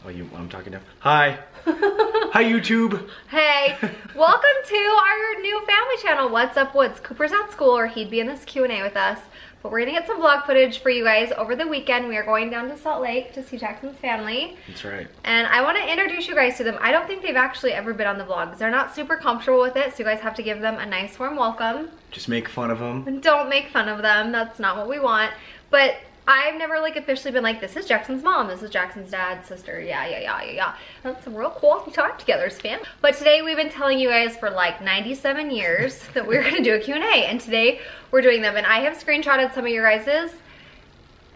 Oh, I'm talking now. Hi. Hi, YouTube. Hey, welcome to our new family channel, What's Up Woods. Cooper's at school, or he'd be in this Q&A with us. But we're gonna get some vlog footage for you guys over the weekend. We are going down to Salt Lake to see Jackson's family. That's right. And I want to introduce you guys to them. I don't think they've actually ever been on the vlogs. They're not super comfortable with it, so you guys have to give them a nice warm welcome. Just make fun of them. And don't make fun of them. That's not what we want. But I've never like officially been like, this is Jackson's mom, this is Jackson's dad, sister, yeah. That's some real quality time together as family. But today we've been telling you guys for like 97 years that we're gonna do a Q&A, and today we're doing them. And I have screenshotted some of your guys's.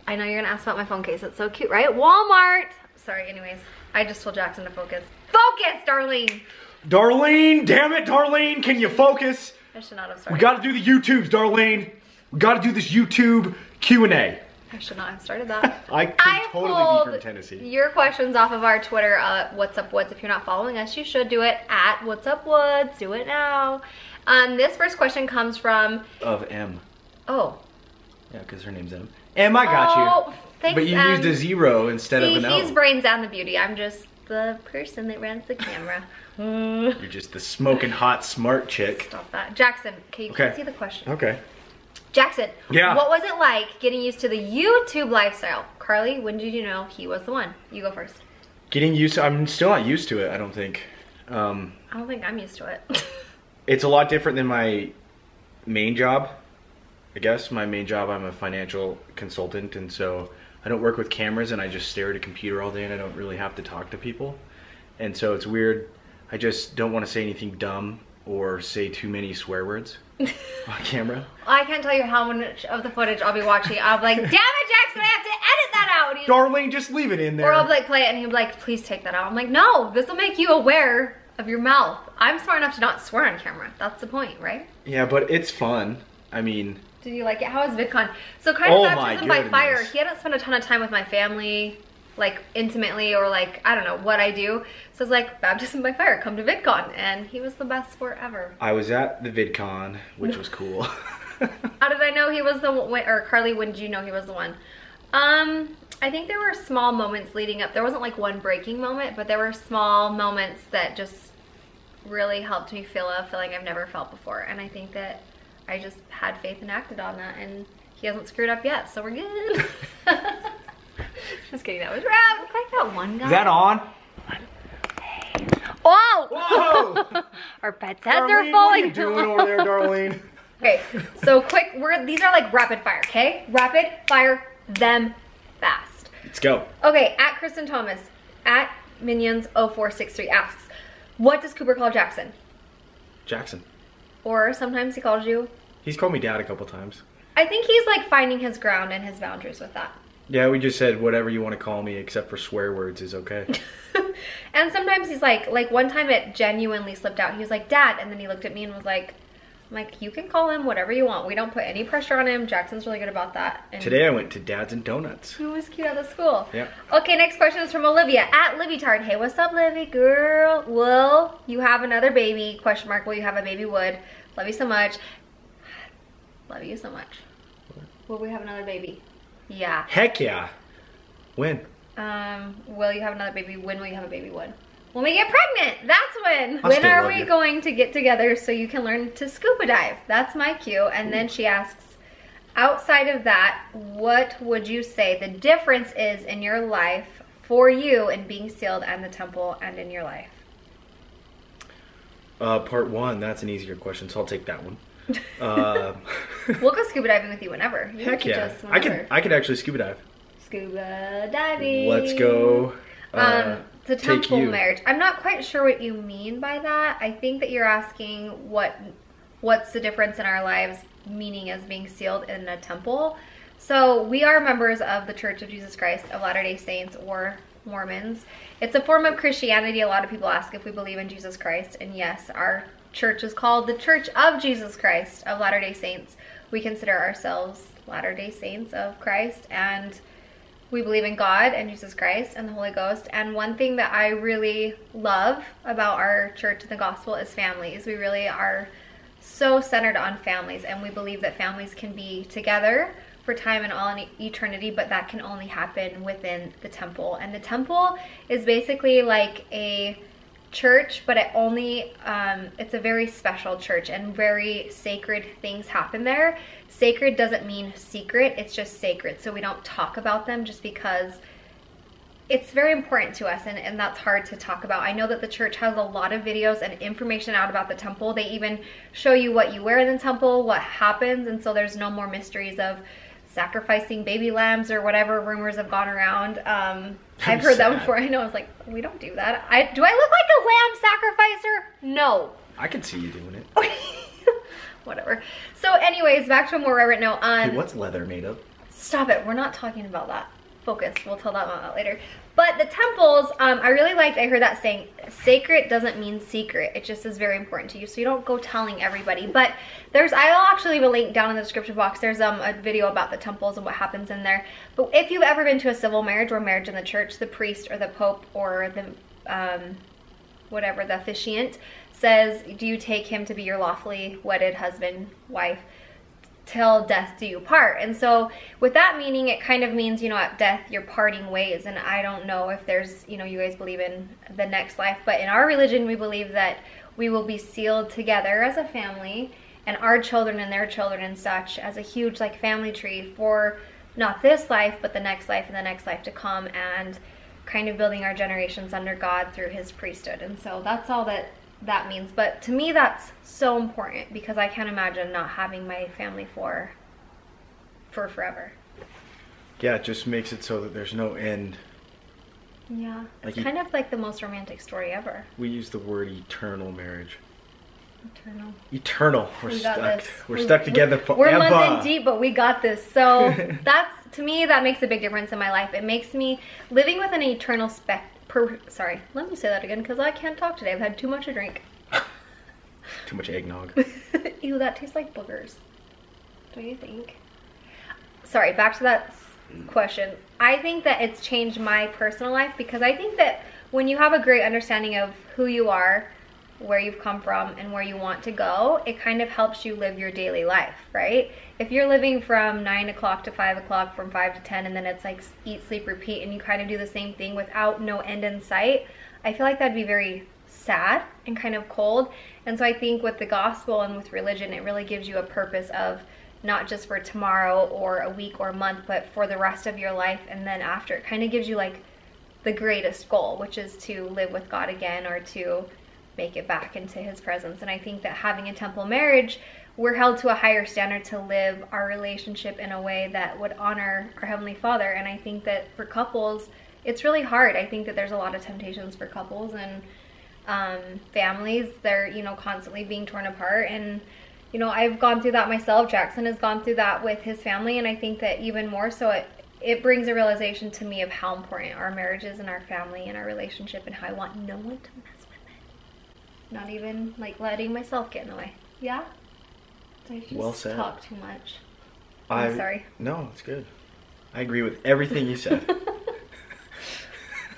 I know you're gonna ask about my phone case, it's so cute, right? Walmart. Sorry, anyways, I just told Jackson to focus. Focus, Darlene! Darlene, damn it, Darlene, can you focus? I should not have started. We gotta do the YouTubes, Darlene. We gotta do this YouTube Q&A. I should not have started that. I could totally be from Tennessee. Your questions off of our Twitter, What's Up Woods. If you're not following us, you should do it at What's Up Woods. Do it now. This first question comes from... Of M. Oh. Yeah, because her name's M. M, I got you. Thanks, but you used a zero instead of an O. He's brains and the beauty. I'm just the person that runs the camera. You're just the smoking hot smart chick. Stop that. Jackson, okay, you can see the question. Okay. Jackson, yeah. What was it like getting used to the YouTube lifestyle? Carly, when did you know he was the one? You go first. Getting used to, I'm still not used to it, I don't think. I don't think I'm used to it. It's a lot different than my main job. I guess my main job, I'm a financial consultant, and so I don't work with cameras, and I just stare at a computer all day, and I don't really have to talk to people. And so it's weird. I just don't want to say anything dumb or say too many swear words on camera. I can't tell you how much of the footage I'll be watching. I'll be like, damn it, Jackson, I have to edit that out. Darlene, just leave it in there. Or I'll be like, play it, and he'll be like, please take that out. I'm like, no, this will make you aware of your mouth. I'm smart enough to not swear on camera. That's the point, right? Yeah, but it's fun. I mean... Did you like it? How was VidCon? So kind of baptism by fire. He hadn't spent a ton of time with my family, like intimately, or like, I don't know what I do. So it's like, baptism by fire, come to VidCon. And he was the best sport ever. I was at the VidCon, which was cool. How did I know he was the one? Or Carly, when did you know he was the one? I think there were small moments leading up. There wasn't like one breaking moment, but there were small moments that just really helped me feel a feeling I've never felt before. And I think that I just had faith and acted on that, and he hasn't screwed up yet, so we're good. Just kidding, that was rad. Look like that one guy. Is that on? Hey. Whoa! Whoa! Our pets' heads Darlene, are falling. what are you doing over there, Darlene? Okay, so quick, these are like rapid fire, okay? Rapid fire them fast. Let's go. Okay, at Kristen Thomas, at Minions0463 asks, what does Cooper call Jackson? Jackson. Or sometimes he calls you? He's called me dad a couple times. I think he's like finding his ground and his boundaries with that. Yeah, we just said whatever you want to call me except for swear words is okay. And sometimes he's like one time it genuinely slipped out. He was like, Dad, and then he looked at me and was like, I'm like, you can call him whatever you want. We don't put any pressure on him. Jackson's really good about that. And today I went to Dads and Donuts. it was cute at the school. Yeah. Okay, next question is from Olivia at Livy Tard. Hey, what's up, Livy girl? Will you have another baby? Question mark. Will you have a baby? Would. Love you so much. Love you so much. Will we have another baby? Yeah. Heck yeah. When? Will you have another baby? When will you have a baby? When? When we get pregnant. That's when. I When are we you. going to get together so you can learn to scuba dive? That's my cue. And then she asks, outside of that, what would you say the difference is in your life for you in being sealed and the temple and in your life? Part one, that's an easier question, so I'll take that one. We'll go scuba diving with you whenever. You Heck yeah. I could actually scuba dive. Scuba diving. Let's go. The temple marriage. I'm not quite sure what you mean by that. I think that you're asking what's the difference in our lives, meaning as being sealed in a temple. So we are members of the Church of Jesus Christ of Latter-day Saints, or Mormons. It's a form of Christianity. A lot of people ask if we believe in Jesus Christ, and yes, our church is called the Church of Jesus Christ of Latter-day Saints. We consider ourselves Latter-day Saints of Christ, and we believe in God and Jesus Christ and the Holy Ghost. And one thing that I really love about our church and the gospel is families. We really are so centered on families, and we believe that families can be together for time and all in eternity, but that can only happen within the temple. And the temple is basically like a church, but it only it's a very special church, and very sacred things happen there. Sacred doesn't mean secret, it's just sacred. So we don't talk about them just because it's very important to us, and that's hard to talk about. I know that the church has a lot of videos and information out about the temple. They even show you what you wear in the temple, what happens, and so there's no more mysteries of sacrificing baby lambs or whatever rumors have gone around. I've heard that before. I know, I was like, we don't do that. Do I look like a lamb sacrificer? No. I can see you doing it. Whatever. So anyways, back to a more reverent note on... Hey, what's leather made of? Stop it. We're not talking about that. Focus. We'll tell that about that later. But the temples, I really liked, I heard that saying, sacred doesn't mean secret. It just is very important to you. So you don't go telling everybody. But I'll actually leave a link down in the description box. There's a video about the temples and what happens in there. But if you've ever been to a civil marriage or marriage in the church, the priest or the pope or the, whatever, the officiant says, do you take him to be your lawfully wedded husband, wife, till death do you part? And so with that meaning, it kind of means, you know, at death you're parting ways. And I don't know if there's, you know, you guys believe in the next life, but in our religion we believe that we will be sealed together as a family, and our children and their children and such, as a huge like family tree for not this life but the next life and the next life to come, and kind of building our generations under God through his priesthood. And so that's all that means. But to me that's so important, because I can't imagine not having my family for forever. Yeah, it just makes it so that there's no end. Yeah, it's kind of like the most romantic story ever. We use the word eternal marriage. Eternal. We're stuck. We're stuck together forever. We're months in deep, but we got this. So that's, to me, that makes a big difference in my life. It makes me living with an eternal sorry, let me say that again, because I can't talk today. I've had too much to drink. Too much eggnog. Ew, that tastes like boogers. What do you think? Sorry, back to that question. I think that it's changed my personal life, because I think that when you have a great understanding of who you are, where you've come from, and where you want to go, it kind of helps you live your daily life, right? If you're living from 9 o'clock to 5 o'clock, from 5 to 10, and then it's like eat, sleep, repeat, and you kind of do the same thing without no end in sight, I feel like that'd be very sad and kind of cold. And so I think with the gospel and with religion, it really gives you a purpose of not just for tomorrow or a week or a month, but for the rest of your life. And then after, it kind of gives you like the greatest goal, which is to live with God again, or to make it back into his presence. And I think that having a temple marriage, we're held to a higher standard to live our relationship in a way that would honor our Heavenly Father. And I think that for couples, it's really hard. I think that there's a lot of temptations for couples and families. They're, you know, constantly being torn apart. And, you know, I've gone through that myself. Jackson has gone through that with his family. And I think that even more so, it brings a realization to me of how important our marriage is and our family and our relationship, and how I want no one to mess with it. Not even like letting myself get in the way. Yeah? Did I just well said. Talk too much? I'm sorry. No, it's good. I agree with everything you said.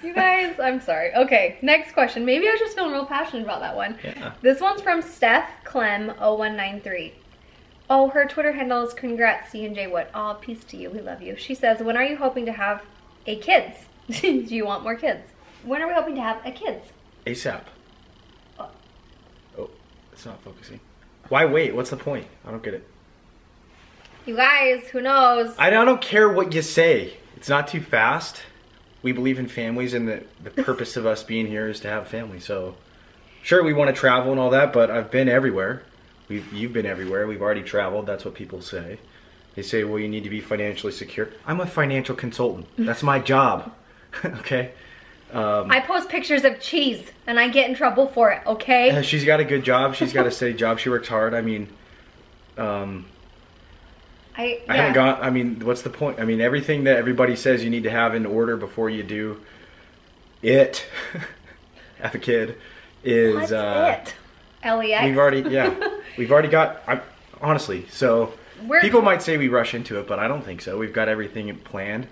You guys, I'm sorry. Okay, next question. Maybe I was just feeling real passionate about that one. Yeah. This one's from Steph Clem 0193. Oh, her Twitter handle is congrats C&J Wood. Oh, peace to you. We love you. She says, when are you hoping to have a kids? Do you want more kids? When are we hoping to have a kids? ASAP. Oh, it's not focusing. Why wait? What's the point? I don't get it. You guys, who knows? I don't care what you say. It's not too fast. We believe in families, and the purpose of us being here is to have a family. So, sure, we want to travel and all that, but I've been everywhere. You've been everywhere. We've already traveled. That's what people say. They say, well, you need to be financially secure. I'm a financial consultant. That's my job. Okay? I post pictures of cheese, and I get in trouble for it, okay? She's got a good job. She's got a steady job. She works hard. I mean, I haven't got, I mean, what's the point? I mean, everything that everybody says you need to have in order before you do it, have a kid, is... What's it? LEX? We've already got, honestly, so people might say we rush into it, but I don't think so. We've got everything planned.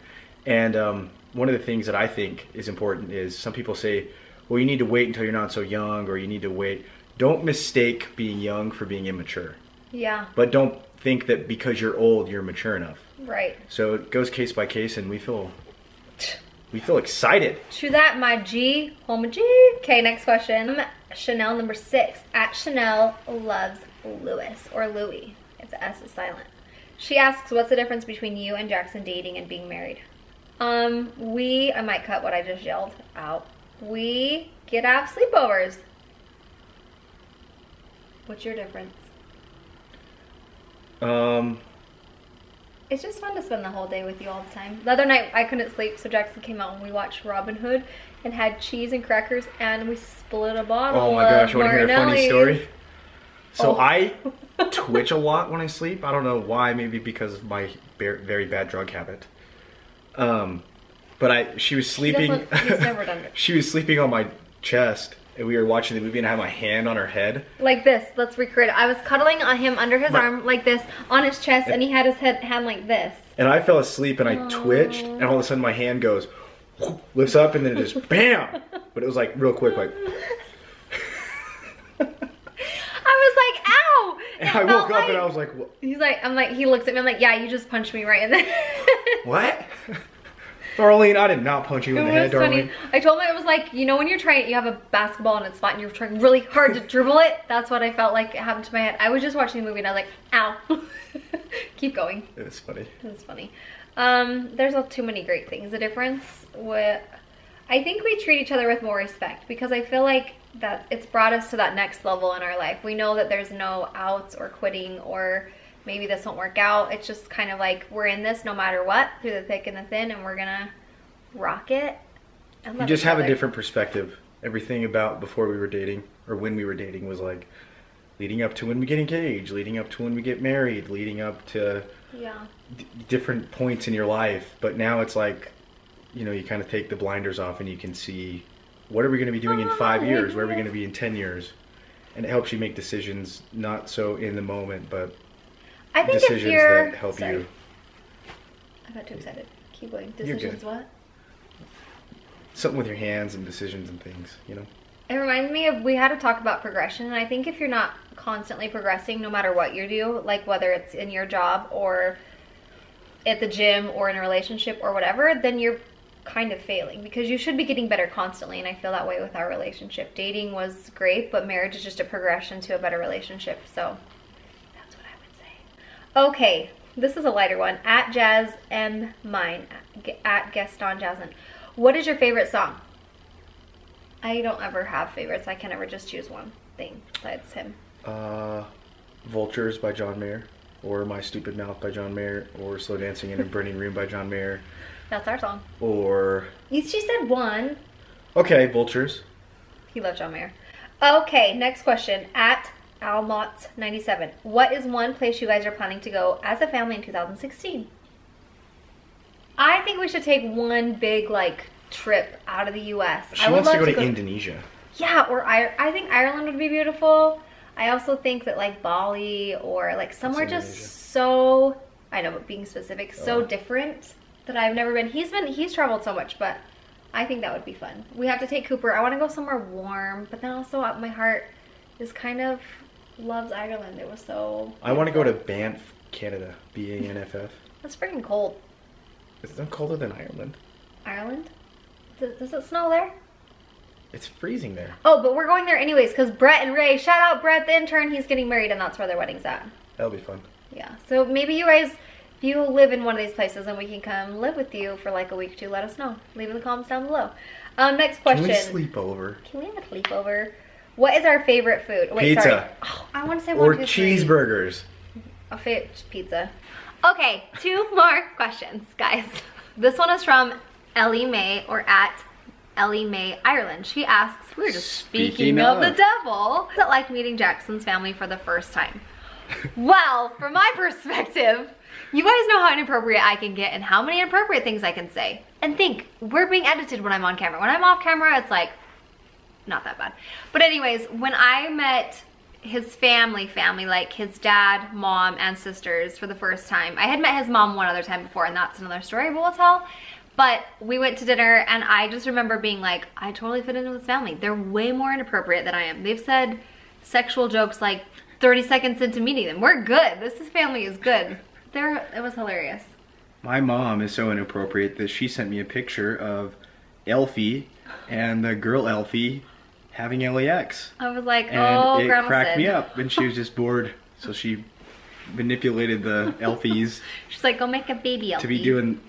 And one of the things that I think is important is some people say, well, you need to wait until you're not so young, or you need to wait. Don't mistake being young for being immature. Yeah. But don't think that because you're old, you're mature enough. Right. So it goes case by case, and we feel excited. True that, my G. Home G. Okay, next question. Chanel number 6. At Chanel loves Lewis or Louis. If the S is silent. She asks, what's the difference between you and Jackson dating and being married? I might cut what I just yelled out. We get to have sleepovers. What's your difference? It's just fun to spend the whole day with you all the time. The other night I couldn't sleep, so Jackson came out and we watched Robin Hood and had cheese and crackers, and we split a bottle. Oh my gosh, you want to hear a funny story? So Oh. I twitch a lot when I sleep. I don't know why, maybe because of my very bad drug habit. But she was sleeping. He's never done it. She was sleeping on my chest, and we were watching the movie, and I had my hand on her head. Like this. Let's recreate it. I was cuddling on him under his arm like this, on his chest, and he had his hand like this. And I fell asleep, and I twitched, and all of a sudden my hand goes, lifts up, and then it just BAM! But it was like real quick, like. I was like, ow! And I woke up and I was like, what? He's like, he looks at me, I'm like, yeah, you just punched me right in the What? Darlene, I did not punch you in the head, Darlene. I told him it was like, you know when you're trying, you have a basketball and it's flat and you're trying really hard to dribble it? That's what I felt like it happened to my head. I was just watching the movie and I was like, ow. Keep going. It was funny. It was funny. There's too many great things. The difference with, I think we treat each other with more respect, because I feel like that it's brought us to that next level in our life. We know that there's no outs or quitting or maybe this won't work out. It's just kind of like we're in this no matter what, through the thick and the thin, and we're gonna rock it. You just have a different perspective. Everything about before we were dating, or when we were dating, was like leading up to when we get engaged, leading up to when we get married, leading up to different points in your life. But now it's like, you know, you kind of take the blinders off and you can see, what are we going to be doing in 5 years? Where are we going to be in 10 years? And it helps you make decisions, not so in the moment, but I think decisions that help you. I got too excited. Keep going. Decisions what? Something with your hands and decisions and things, you know? It reminded me of, we had to talk about progression, and I think if you're not constantly progressing, no matter what you do, like whether it's in your job or at the gym or in a relationship or whatever, then you're kind of failing, because you should be getting better constantly. And I feel that way with our relationship. Dating was great, but marriage is just a progression to a better relationship. So that's what I would say. Okay, this is a lighter one. At Jazz M Mine, at Gaston Jasmine. What is your favorite song? I don't ever have favorites. I can never just choose one thing besides him. Vultures by John Mayer, or My Stupid Mouth by John Mayer, or Slow Dancing in a Burning Room by John Mayer. That's our song. Or... She said one. Okay, Vultures. He loves John Mayer. Okay, next question. At Almont97. What is one place you guys are planning to go as a family in 2016? I think we should take one big, like, trip out of the U.S. She wants to go to Indonesia. Yeah, or I think Ireland would be beautiful. I also think that, like, Bali or, like, somewhere just so... I know, but being specific, so different that I've never been. He's traveled so much, but I think that would be fun. We have to take Cooper. I want to go somewhere warm, but then also my heart is kind of loves Ireland. It was so beautiful. I want to go to Banff, Canada. B-A-N-F-F. That's freaking cold. It's not colder than Ireland. Ireland? Does it snow there? It's freezing there. Oh, but we're going there anyways, because Brett and Ray, shout out Brett the intern, he's getting married and that's where their wedding's at. That'll be fun. Yeah, so maybe you guys, if you live in one of these places and we can come live with you for like a week or two, let us know. Leave in the comments down below. Next question. Can we sleep over? Can we have a sleepover? What is our favorite food? Wait, pizza. Sorry. Oh, I want to say one, or 2, 3. cheeseburgers. A pizza. Okay, 2 more questions, guys. This one is from Ellie May, or at Ellie May Ireland. She asks, we're just speaking of the devil. What's it like meeting Jackson's family for the first time? Well, from my perspective, you guys know how inappropriate I can get and how many inappropriate things I can say. And think, we're being edited when I'm on camera. When I'm off camera, it's like, not that bad. But anyways, when I met his family, like his dad, mom, and sisters for the first time. I had met his mom one other time before, and that's another story we'll tell. But we went to dinner, and I just remember being like, I totally fit into this family. They're way more inappropriate than I am. They've said sexual jokes like 30 seconds into meeting them. We're good. Family is good. It was hilarious. My mom is so inappropriate that she sent me a picture of Elfie and the girl Elfie having LAX. I was like, and oh, it Grandma cracked said. me up, and she was just bored, so she manipulated the Elfies. She's like, go make a baby Elfie. To be doing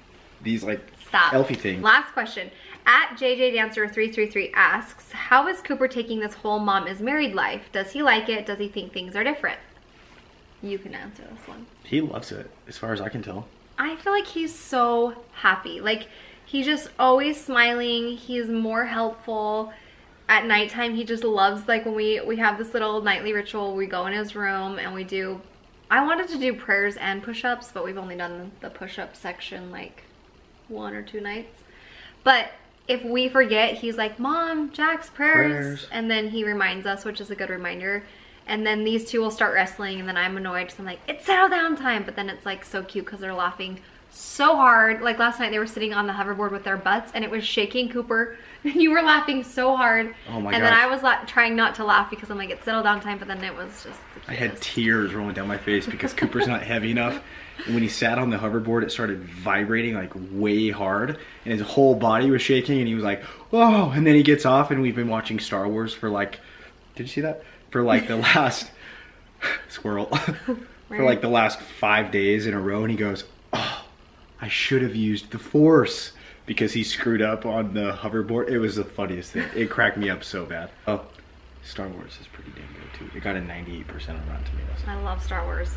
these like Stop. Elfie things. Last question. At JJDancer333 asks, how is Cooper taking this whole mom is married life? Does he like it? Does he think things are different? You can answer this one. He loves it, as far as I can tell. I feel like he's so happy. Like, he's just always smiling. He's more helpful. At nighttime, he just loves, like, when we have this little nightly ritual, we go in his room and we do, I wanted to do prayers and push-ups, but we've only done the push-up section like 1 or 2 nights. But if we forget, he's like, Mom, Jack's prayers. And then he reminds us, which is a good reminder. And then these two will start wrestling, and then I'm annoyed because I'm like, it's settle down time. But then it's like so cute because they're laughing so hard. Like last night they were sitting on the hoverboard with their butts and it was shaking, Cooper. And you were laughing so hard. Oh my And gosh. then I was trying not to laugh because I'm like, it's settle down time. But then it was just the cutest. I had tears rolling down my face because Cooper's not heavy enough. And when he sat on the hoverboard, it started vibrating like way hard. And his whole body was shaking and he was like, oh. And then he gets off and we've been watching Star Wars for like, did you see that? For like the last, squirrel. For like the last 5 days in a row. And he goes, oh, I should have used the Force. Because he screwed up on the hoverboard. It was the funniest thing. It cracked me up so bad. Oh, Star Wars is pretty damn good too. It got a 98% on Rotten Tomatoes. I love Star Wars.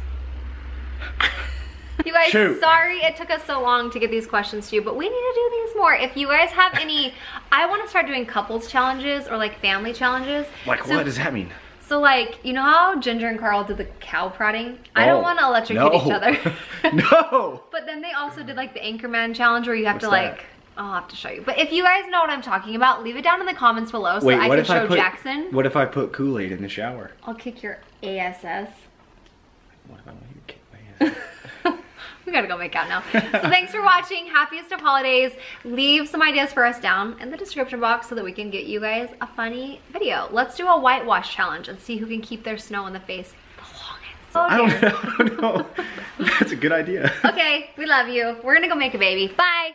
You guys, Shoot. sorry it took us so long to get these questions to you, but we need to do these more. If you guys have any, I want to start doing couples challenges or like family challenges. Like what does that mean? So like, you know how Ginger and Carl did the cow prodding? I don't want to electrocute each other. No. But then they also did like the Anchorman challenge where you have What's to that? like, I'll have to show you. But if you guys know what I'm talking about, leave it down in the comments below so Wait, I what can if show I put, Jackson. What if I put Kool-Aid in the shower? I'll kick your ASS. What if I want you to kick my ass? We gotta go make out now. So thanks for watching Happiest of Holidays. Leave some ideas for us down in the description box so that we can get you guys a funny video. Let's do a whitewash challenge and see who can keep their snow in the face the longest. I don't know. That's a good idea. Okay, we love you. We're gonna go make a baby. Bye.